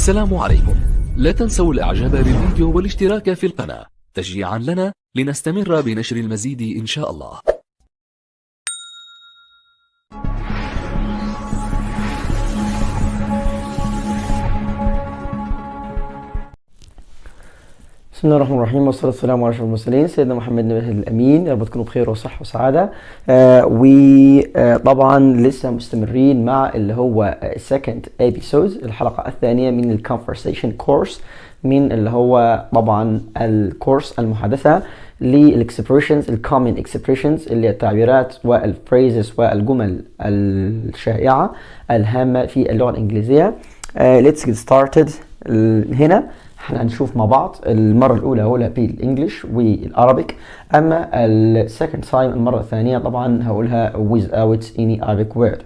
السلام عليكم. لا تنسوا الاعجاب بالفيديو والاشتراك في القناة تشجيعا لنا لنستمر بنشر المزيد إن شاء الله. بسم الله الرحمن الرحيم، والصلاة والسلام على أشرف المرسلين سيدنا محمد النبي الأمين. يا رب تكونوا بخير وصحة وسعادة. وطبعا لسه مستمرين مع اللي هو second episode، الحلقة الثانية من الكونفرسيشن كورس، من اللي هو طبعا الكورس المحادثة للاكسبريشنز، الكومن اكسبريشنز اللي هي التعبيرات والفريزز والجمل الشائعة الهامة في اللغة الإنجليزية. Let's get started. هنا هنشوف مع بعض المرة الأولى هقولها بالإنجليش والعربيك، أما السكند تايم المرة الثانية طبعا هقولها without any Arabic word.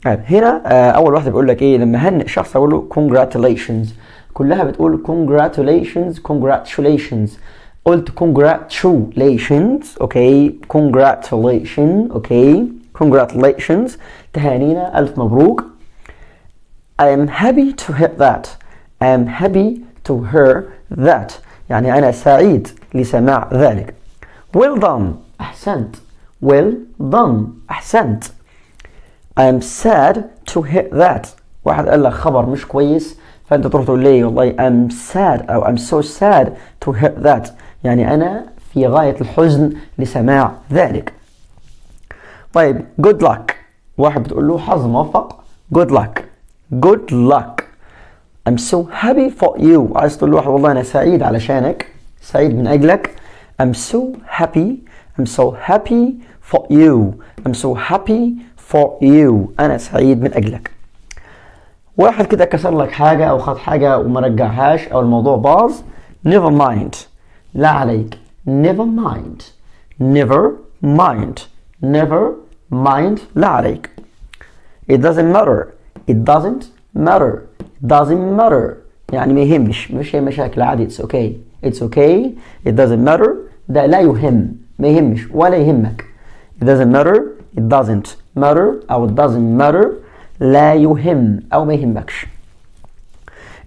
هنا أول واحدة بيقول لك إيه؟ لما هنئ شخص أقول له congratulations، كلها بتقول congratulations. قلت congratulations، أوكي، congratulations، تهانينا، ألف مبروك. I am happy to hear that. I am happy to hear that، يعني أنا سعيد لسماع ذلك. well done، أحسنت. well done، أحسنت. I am sad to hear that، واحد قال لك خبر مش كويس فأنت تروح تقول لي والله I'm sad أو I'm so sad to hear that، يعني أنا في غاية الحزن لسماع ذلك. طيب good luck، واحد بتقول له حظ موفق. good luck. I'm so happy for you، عايز تقول لواحد والله أنا سعيد علشانك، سعيد من أجلك. I'm so happy for you. أنا سعيد من أجلك. واحد كده كسر لك حاجة أو خد حاجة وما رجعهاش أو الموضوع باظ، never mind، لا عليك. never mind، لا عليك. it doesn't matter، يعني ما يهمش، مش هي مشاكل، عادي. it's okay. it doesn't matter، ده لا يهم، ما يهمش ولا يهمك. it doesn't matter، it doesn't matter أو it doesn't matter، لا يهم أو ما يهمكش.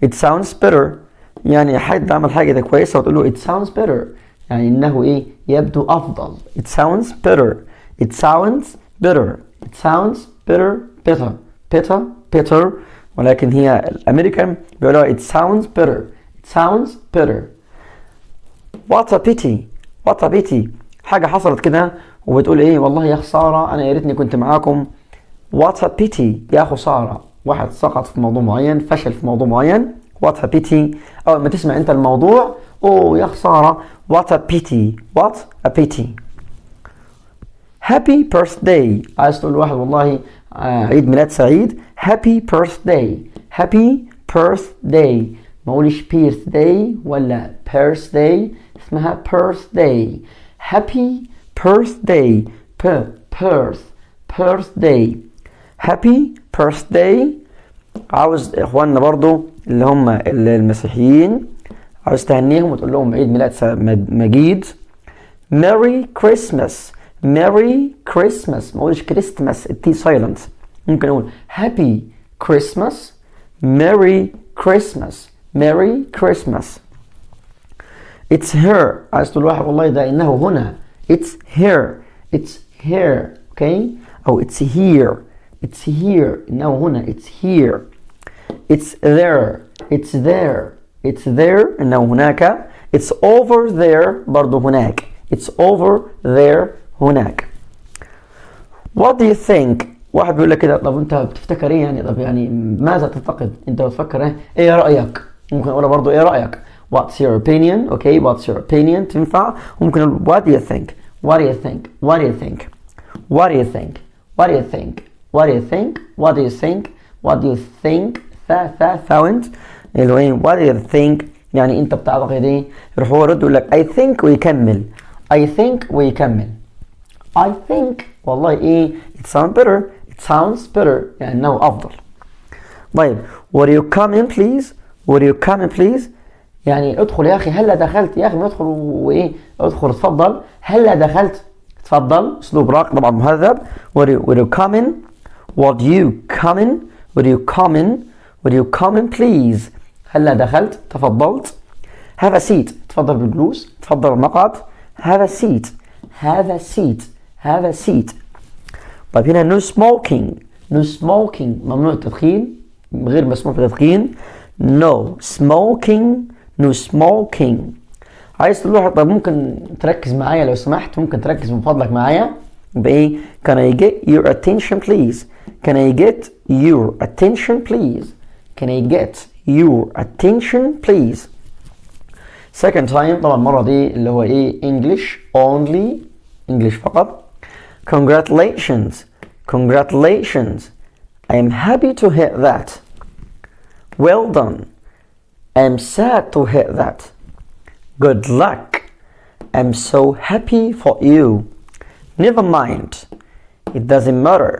it sounds better، يعني حد عمل حاجة ده كويسة وتقول له it sounds better، يعني إنه إيه؟ يبدو أفضل. it sounds better، ولكن هي الأمريكان بيقولوا it sounds better. what a pity، حاجة حصلت كده وبتقول إيه؟ والله يا خسارة، أنا يا ريتني كنت معاكم. what a pity، يا خسارة، واحد سقط في موضوع معين، فشل في موضوع معين. what a pity، أول ما تسمع أنت الموضوع أوه يا خسارة، what a pity. happy birthday، عايز تقول لواحد والله عيد ميلاد سعيد. happy birthday، ما اقولش birthday ولا birthday، اسمها birthday. happy birthday، happy birthday. عاوز اخواننا برضو اللي هم المسيحيين، عاوز تهنيهم وتقول لهم عيد ميلاد مجيد. merry christmas، ما اقولش كريستماس، التي سايلنت. ممكن اقول happy christmas، merry christmas. it's here، عايز تقول واحد والله ده انه هنا. it's here، اوكي، او it's here، انه هنا. it's here. it's there، انه هناك. it's over there، برضو هناك. it's over there، هناك. what do you think، واحد بيقول لك كده طب انت بتفتكر ايه يعني؟ طب يعني ماذا تعتقد؟ انت بتفكر ايه رأيك؟ ممكن اقولها برضو ايه رأيك؟ what's your opinion، اوكي، what's your opinion تنفع. وممكن اقول what do you think. فاوند اللي هو ايه؟ what do you think، يعني انت بتعتقد ايه؟ يروح هو يرد يقول لك I think ويكمل. I think والله ايه؟ it sounds better، يعني انه افضل. طيب would you come in please، يعني ادخل يا اخي، هلا دخلت يا اخي، ما ادخل وايه؟ ادخل اتفضل، هلا دخلت اتفضل، اسلوب راقي طبعا مهذب. would you come in please، هلا دخلت، تفضلت. have a seat تفضل بالجلوس، تفضل المقعد. have a seat have a seat have a seat. طيب هنا no smoking no smoking ممنوع التدخين، غير مسموح بالتدخين. no smoking no smoking. عايز تروح، طيب ممكن تركز معايا لو سمحت، ممكن تركز من فضلك معايا بإيه؟ can I get your attention please can I get your attention please can I get your attention please. second time طبعا المرة دي اللي هو إيه؟ English only English فقط. congratulations congratulations I'm happy to hear that. well done I'm sad to hear that. good luck I'm so happy for you. never mind it doesn't matter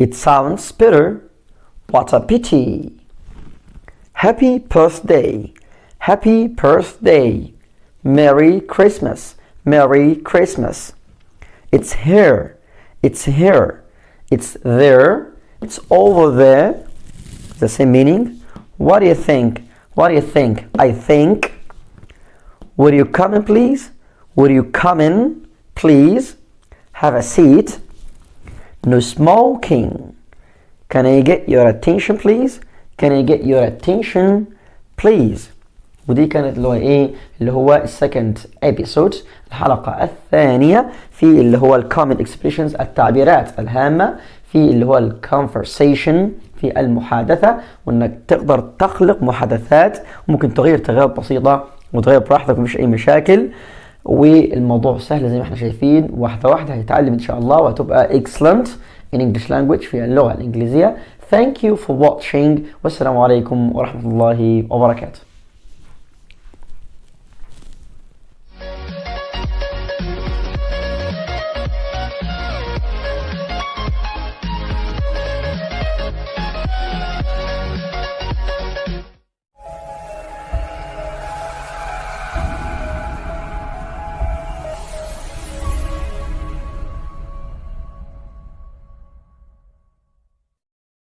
it sounds better. what a pity. happy birthday happy birthday. merry Christmas merry Christmas. it's here it's here it's there it's over there. the same meaning. what do you think what do you think. I think. would you come in please would you come in please. have a seat. no smoking. can I get your attention please can I get your attention please. ودي كانت اللي هو ايه، اللي هو السكند ابيسود، الحلقة الثانية في اللي هو الكومن اكسبريشنز، التعبيرات الهامة في اللي هو الكونفرسيشن، في المحادثة، وانك تقدر تخلق محادثات ممكن تغير تغييرات بسيطة وتغير براحتك ومفيش اي مشاكل، والموضوع سهل زي ما احنا شايفين، واحدة واحدة هيتعلم ان شاء الله وهتبقى excellent in English language في اللغة الانجليزية. Thank you for watching والسلام عليكم ورحمة الله وبركاته.